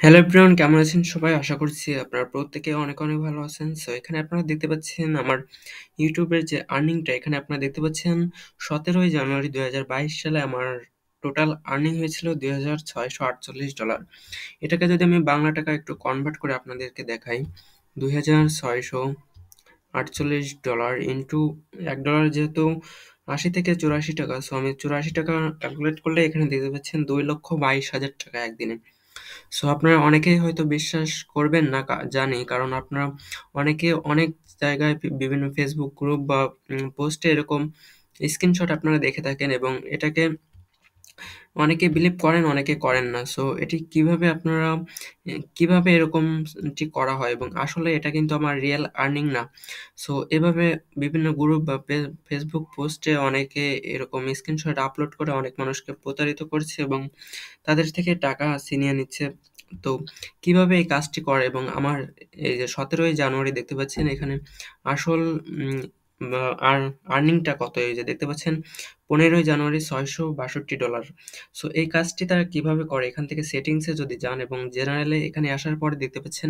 Hello everyone, কেমন আছেন সবাই? আশা করছি আপনারা প্রত্যেকে অনেক, অনেক ভালো আছেন। সো এখানে আপনারা দেখতে পাচ্ছেন আমার ইউটিউবের যে আর্নিংটা, এখানে আপনারা দেখতে পাচ্ছেন ১৭ই জানুয়ারি ২০২২ সালে আমার টোটাল আর্নিং হয়েছিল $২,৬৪৮। এটাকে যদি আমি বাংলা টাকায় একটু কনভার্ট করে আপনাদেরকে দেখাই, $২,৬৪৮ ইন্টু $১ যেহেতু ৮০ থেকে ৮৪ টাকা। সো আমি ৮৪ টাকা ক্যালকুলেট করলে এখানে দেখতে পাচ্ছেন $২,২২,০০০ একদিনে। সো আপনারা অনেকেই হয়তো বিশ্বাস করবেন না জানি। কারণ আপনারা অনেকে অনেক জায়গায় বিভিন্ন ফেসবুক গ্রুপ বা পোস্টে এরকম স্ক্রিনশট আপনারা দেখে থাকেন এবং এটাকে অনেকে বিলিভ করেন, অনেকে করেন না। সো এটি কিভাবে আপনারা কিভাবে এরকমটি করা হয় এবং আসলে এটা কিন্তু আমার রিয়েল আর্নিং না। সো এভাবে বিভিন্ন গ্রুপ বা ফেসবুক পোস্টে অনেকে এরকম স্ক্রিনশট আপলোড করে অনেক মানুষকে প্রতারিত করছে এবং তাদের থেকে টাকা ছিনিয়ে নিচ্ছে। তো কিভাবে এই কাজটি করে এবং আমার এই যে ১৭ই জানুয়ারি দেখতে পাচ্ছেন এখানে আসল উম বা আর্নিংটা কত? এই যে দেখতে পাচ্ছেন ১৫ই জানুয়ারি $৬৬২। সো এই কাজটি তারা কিভাবে করে? এখান থেকে সেটিংস এ যদি যান এবং জেনারেল এখানে আসার পরে দেখতে পাচ্ছেন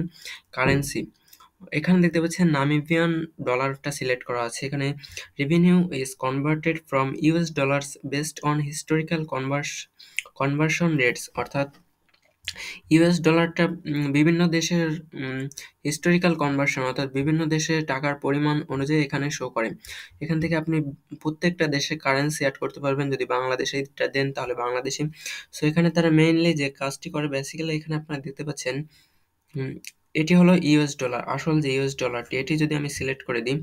কারেন্সি। এখানে দেখতে পাচ্ছেন নামিবিয়ান ডলারটা সিলেক্ট করা আছে। এখানে revenue is converted from US dollars based on historical conversion rates, অর্থাৎ ইউএস ডলারটা বিভিন্ন দেশের হিস্টোরিক্যাল কনভার্সন, অর্থাৎ বিভিন্ন দেশে টাকার পরিমাণ অনুযায়ী এখানে শো করে। এখান থেকে আপনি প্রত্যেকটা দেশে কারেন্সি এড করতে পারবেন। যদি বাংলাদেশে এটা দেন তাহলে বাংলাদেশী। সো এখানে তারা মেইনলি যে কাজটি করে বেসিক্যালি এখানে আপনারা দেখতে পাচ্ছেন হুম, এটি হলো ইউএস ডলার। আসল যে ইউএস ডলারটি এটি যদি আমি সিলেক্ট করে দিই,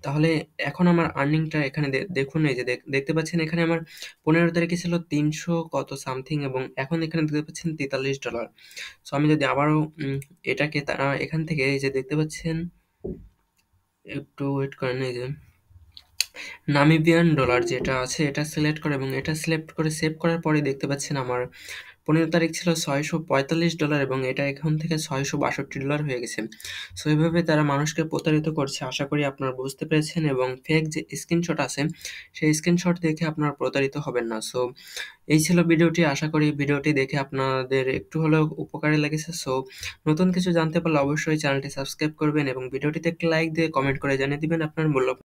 তাহলে এখন আমার আর্নিংটা এখানে দেখুন, এই যে দেখতে পাচ্ছেন এখানে আমার ১৫ তারিখে ছিল ৩০০ কত সামথিং এবং এখন এখানে দেখতে পাচ্ছেন $৪৩। সো আমি যদি আবারও এটাকে তারা এখান থেকে এই যে দেখতে পাচ্ছেন, একটু ওয়েট করেন, এই যে নামিবিয়ান ডলার যেটা আছে এটা সিলেক্ট করে এবং এটা সিলেক্ট করে সেভ করার পরে দেখতে পাচ্ছেন আমার ১৫ তারিখ ছিল $৬৪৫ এবং এটা এখন থেকে $৬৬২ হয়ে গেছে। সো এভাবে তারা মানুষকে প্রতারিত করছে। আশা করি আপনারা বুঝতে পেরেছেন এবং ফেক যে স্ক্রিনশট আছে, সেই স্ক্রিনশট দেখে আপনারা প্রতারিত হবেন না। সো এই ছিল ভিডিওটি। আশা করি ভিডিওটি দেখে আপনাদের একটু হলেও উপকারে লেগেছে। সো নতুন কিছু জানতে পারলে অবশ্যই চ্যানেলটি সাবস্ক্রাইব করবেন এবং ভিডিওটিতে একটি লাইক দিয়ে কমেন্ট করে জানিয়ে দিবেন আপনার মূল্য